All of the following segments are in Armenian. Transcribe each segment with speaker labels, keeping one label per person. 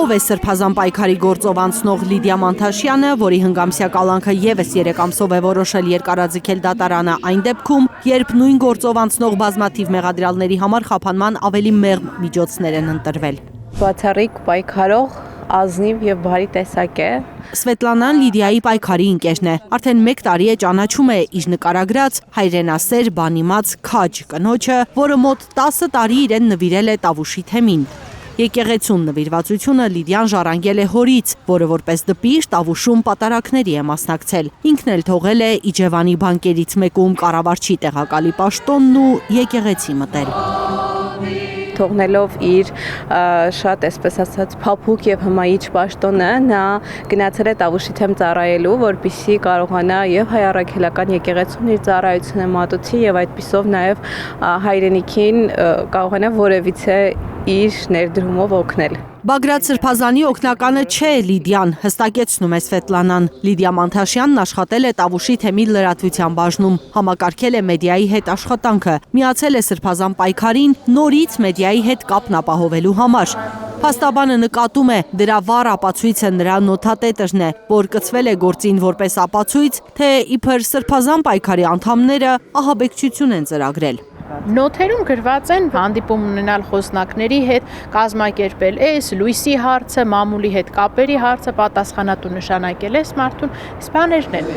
Speaker 1: Ով է սրբազան պայքարի գործով անցնող Լիդիա Մանթաշյանը, որի հնգամսյա կալանքը ևս 3 ամսով է որոշել երկարաձգել դատարանը այն դեպքում, երբ նույն գործով անցնող բազմաթիվ մեղադրյալների համար խափանման ավելի մեղմ միջոցներ են ընտրվել։
Speaker 2: Բացառիկ պայքարող ազնիվ եւ բարի տեսակ է։
Speaker 1: Սվետլանան Լիդիայի պայքարի ընկերն է։ Արդեն 1 տարի է ճանաչում է իր նկարագրած հայրենասեր բանիմաց քաջ կնոջը, որը մոտ 10 տարի իրեն նվիրել է Տավուշի թեմին։ Եկեղեցուն նվիրվածությունը Լիդիան ժառանգել է հորից, որը որպես դպիր Տավուշում պատարակների է մասնակցել։ Ինքն էլ թողել է Իջևանի բանկերից մեկում կառավարչի տեղակալի պաշտոնն ու եկեղեցի մտել։
Speaker 2: Թողնելով իր շատ այսպես ասած փափուկ եւ հմայիչ պաշտոնը, նա գնացել է Տավուշի թեմ ծառայելու, որպեսզի կարողանա եւ հայ առաքելական եկեղեցուն իր ծառայությունը մատուցի եւ այդպիսով նաեւ հայրենիքին կարողանա որևիցե իր ներդրումով օգնել։
Speaker 1: Բագրատ Սրբազանի օգնականը չէ Լիդիան, հստակեցնում է Սվետլանան։ Լիդիա Մանթաշյանն աշխատել է Տավուշի թեմի լրատվության բաժնում, համակարգել է մեդիայի հետ աշխատանքը, միացել է Սրբազան պայքարին նորից մեդիայի հետ կապն ապահովելու համար։ Փաստաբանը նկատում է, դրա վառ ապացույցը նրա նոթատետրն է, որ կցվել է գործին որպես ապացույց, թե իբր Սրբազան պայքարի անդամները ահաբեկչություն են ծրագրել։
Speaker 3: Նոթերում գրված են հանդիպում ունենալ խոսնակների հետ, կազմակերպել էս, լույսի հարցը, մամուլի հետ կապերի հարցը, պատասխանատու նշանակել էս մարդուն, սպաներն են։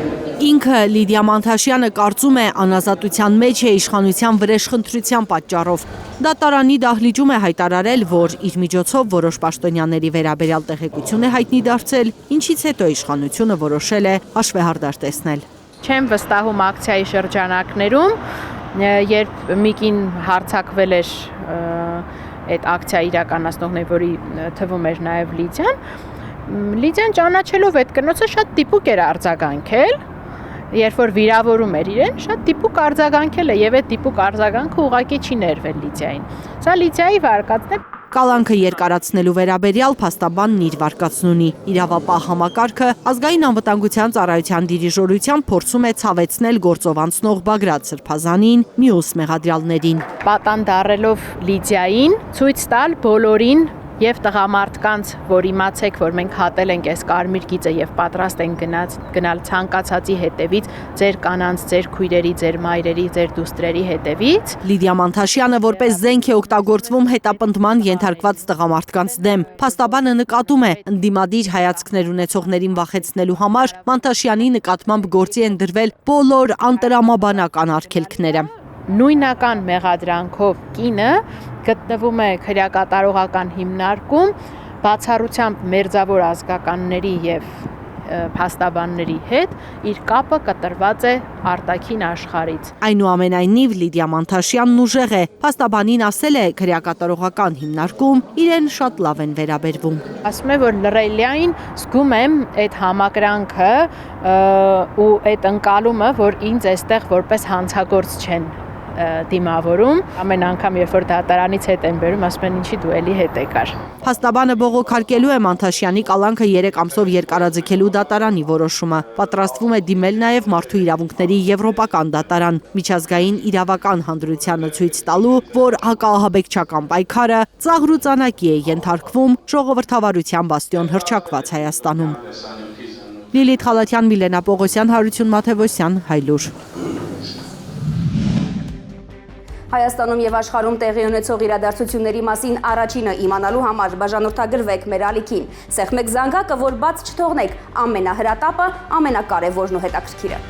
Speaker 1: Ինքը Լիդիա Մանթաշյանը կարծում է անազատության մեջ է իշխանության վրեժխնդրության պատճառով։ Դատարանի դահլիճում է հայտարարել, որ իր միջոցով որոշ պաշտոնյաների վերաբերյալ տեղեկություն է հայտնի դարձել, ինչից հետո իշխանությունը որոշել է հաշվեհարդար տեսնել։
Speaker 3: Չեմ վստահում ակցիայի շրջանակներում, երբ միկին հարցակվել էր այդ ակցիա իրականացնողների, որի թվում էր նաև Լիդիան ճանաչելով այդ կնոցը շատ դիպուկ էր արձագանքել, երբ որ վիրավորում էր իրեն, շատ դիպուկ արձագանքել է եւ այդ դիպուկ արձագանքը ուղղակի չի ներվել Լիդիային։ Սա Լիդիայի վարկածն է։
Speaker 1: Կալանքը երկարացնելու վերաբերյալ փաստաբանն իր վարկածն ունի։ Իրավապահ համակարգը ազգային անվտանգության ծառայության դիրիժորությամբ փորձում է ցավեցնել գործով անցնող Բագրատ Սրբազանին, մյուս մեղադրյալներին։
Speaker 3: Պատանդառելով Լիդիային ցույց տալ բոլորին եւ տղամարդկանց, որ իմացեք, որ մենք հատել ենք այս կարմիր գիծը եւ պատրաստ ենք գնալ ցանկացածի հետևից, ձեր կանանց, ձեր քույրերի, ձեր մայրերի, ձեր դուստրերի հետևից։
Speaker 1: Լիդիա Մանթաշյանը որպես զենք է օգտագործվում հետապնդման ենթարկված տղամարդկանց դեմ։ Փաստաբանը նկատում է, ընդդիմադիր հայացքներ ունեցողներին վախեցնելու համար Մանթաշյանի նկատմամբ գործի են դրվել բոլոր անտրամաբանական արգելքները։
Speaker 3: Նույնական մեղադրանքով կինը գտնվում է քրեակատարողական հիմնարկում, բացառությամբ մերձավոր ազգականների եւ փաստաբանների հետ, իր կապը կտրված է արտաքին աշխարհից։
Speaker 1: Այնուամենայնիվ Լիդիա Մանթաշյանն ուժեղ է, փաստաբանին ասել է քրեակատարողական հիմնարկում իրեն շատ լավ են վերաբերվում։
Speaker 3: Ասում է, որ լրելիային զգում եմ այդ համակրանքը ու այդ ընկալումը, որ ինձ այստեղ որպես հանցագործ չեն դիմավորում, ամեն անգամ երբ որ դատարանից հետ են բերում, ասում են ինչի դու էլի հետ եկար։
Speaker 1: Փաստաբանը բողոքարկելու է Մանթաշյանի կալանքը 3 ամսով երկարաձգելու դատարանի որոշումը։ Պատրաստվում է դիմել նաև մարդու իրավունքների եվրոպական դատարան, միջազգային իրավական հանրությանը ցույց տալու, որ հակաահաբեկչական պայքարը ծաղրուծանակի է ենթարկվում ժողովրդավարության բաստիոն հռչակված Հայաստանում։ Լիլիթ Խալաթյան, Միլենա Պողոսյան, Հարություն Մաթևոսյան, Հայլուր։
Speaker 4: Հայաստանում եւ աշխարհում տեղի ունեցող իրադարձությունների մասին առաջինը իմանալու համար բաժանորդագրվեք մեր ալիքին։ Սեղմեք զանգակը, որ բաց չթողնեք ամենահրատապը, ամենակարևորն ու հետաքրքիրը։